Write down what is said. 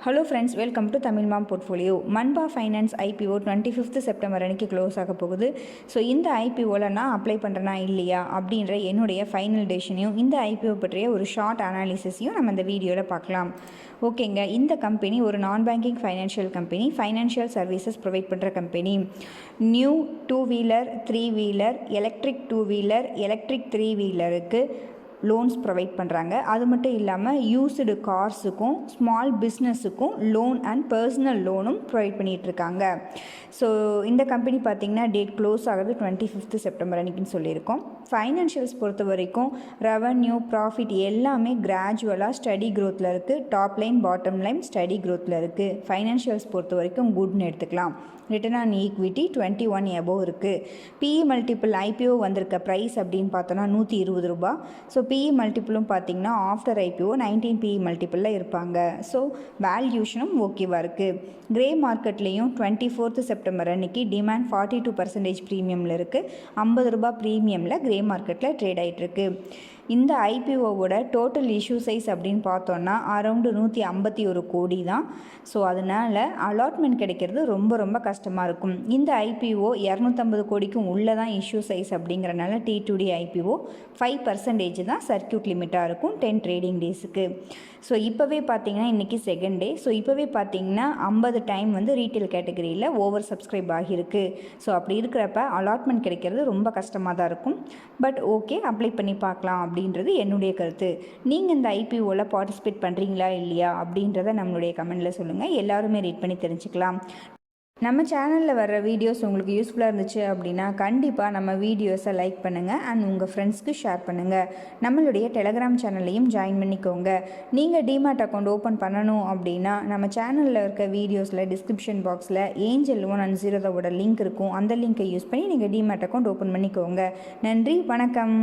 Hello friends, welcome to Tamil mom portfolio. Manba finance IPO 25th September அன்றைக்கி close ஆக போகுது. So இந்த ஐபிஓவில் நான் அப்ளை பண்ணுறேனா இல்லையா அப்படின்ற என்னுடைய ஃபைனல் டெசிஷனையும் இந்த ஐபிஓ பற்றிய ஒரு ஷார்ட் அனாலிசிஸையும் நம்ம இந்த வீடியோவில் பார்க்கலாம். ஓகேங்க, இந்த கம்பெனி ஒரு non banking financial company, financial services provide பண்ணுற company. New 2 wheeler 3 wheeler electric 2 wheeler electric 3 வீலருக்கு லோன்ஸ் ப்ரொவைட் பண்ணுறாங்க. அது மட்டும் இல்லாமல் யூஸ்டு கார்ஸுக்கும் ஸ்மால் பிஸ்னஸுக்கும் லோன் அண்ட் பர்சனல் லோனும் ப்ரொவைட் பண்ணிகிட்ருக்காங்க. ஸோ இந்த கம்பெனி பார்த்திங்கன்னா டேட் க்ளோஸ் ஆகிறது 25th செப்டம்பர் அன்றைக்கின்னு சொல்லியிருக்கோம். ஃபைனான்ஷியல்ஸ் பொறுத்த வரைக்கும் ரெவன்யூ ப்ராஃபிட் எல்லாமே கிராஜுவலாக ஸ்டடி க்ரோத்தில் இருக்குது. Top line bottom line steady க்ரோத்தில் இருக்குது. ஃபைனான்ஷியல்ஸ் பொறுத்த வரைக்கும் குட்னு எடுத்துக்கலாம். ரிட்டர்ன் ஆன் ஈக்விட்டி 21 எபோவ் இருக்குது. பிஇ மல்டிபிள் ஐபிஓ வந்திருக்க ப்ரைஸ் அப்படின்னு பார்த்தோன்னா 120 ரூபா. ஸோ பிஇ மல்டிபிளும் பார்த்திங்கன்னா ஆஃப்டர் ஐபிஓ 19 பிஇ மல்டிபிளில் இருப்பாங்க. ஸோ வேல்யூஷனும் ஓகேவாக இருக்குது. கிரே மார்க்கெட்லேயும் 24th செப்டம்பர் அன்றைக்கி டிமாண்ட் 42% ப்ரீமியமில் இருக்குது. 50 ரூபா ப்ரீமியமில் கிரே மார்க்கெட்டில் ட்ரேட் ஆகிட்டுருக்கு. இந்த ஐபிஓவோட டோட்டல் இஷ்யூ சைஸ் அப்படின்னு பார்த்தோன்னா அரௌண்டு 151 கோடி தான். ஸோ அதனால் அலாட்மெண்ட் கிடைக்கிறது ரொம்ப ரொம்ப கஷ்டமாக இருக்கும். இந்த ஐபிஓ 250 கோடிக்கும் உள்ளே தான் இஷ்யூ சைஸ் அப்படிங்கிறனால T2D ஐபிஓ 5% தான் சர்க்கியூட் லிமிட்டாக இருக்கும் 10 ட்ரேடிங் டேஸுக்கு. ஸோ இப்போவே பார்த்தீங்கன்னா இன்றைக்கி செகண்ட் டே. ஸோ இப்போவே பார்த்தீங்கன்னா 50 டைம் ரீட்டைல் கேட்டகரியில் ஓவர் சப்ஸ்கிரைப் ஆகியிருக்கு. ஸோ அப்படி இருக்கிறப்ப அலாட்மெண்ட் கிடைக்கிறது ரொம்ப கஷ்டமாக தான் இருக்கும். பட் ஓகே, அப்ளை பண்ணி பார்க்கலாம் அப்படின்றது என்னுடைய கருத்து. நீங்கள் இந்த ஐபிஓவில் பார்ட்டிசிபேட் பண்ணுறீங்களா இல்லையா அப்படின்றத நம்மளுடைய கமெண்டில் சொல்லுங்கள். எல்லாருமே ரீட் பண்ணி தெரிஞ்சுக்கலாம். நம்ம சேனலில் வர்ற வீடியோஸ் உங்களுக்கு யூஸ்ஃபுல்லாக இருந்துச்சு அப்படின்னா கண்டிப்பாக நம்ம வீடியோஸை லைக் பண்ணுங்கள் அண்ட் உங்கள் ஃப்ரெண்ட்ஸ்க்கு ஷேர் பண்ணுங்கள். நம்மளுடைய டெலகிராம் சேனல்லையும் ஜாயின் பண்ணிக்கோங்க. நீங்கள் டிமேட் அக்கௌண்ட் ஓப்பன் பண்ணணும் அப்படின்னா நம்ம சேனலில் இருக்க வீடியோஸில் டிஸ்கிரிப்ஷன் பாக்ஸில் ஏஞ்சல் 110 லிங்க் இருக்கும். அந்த லிங்க்கை யூஸ் பண்ணி நீங்கள் டிமேட் அக்கௌண்ட் ஓப்பன் பண்ணிக்கோங்க. நன்றி, வணக்கம்.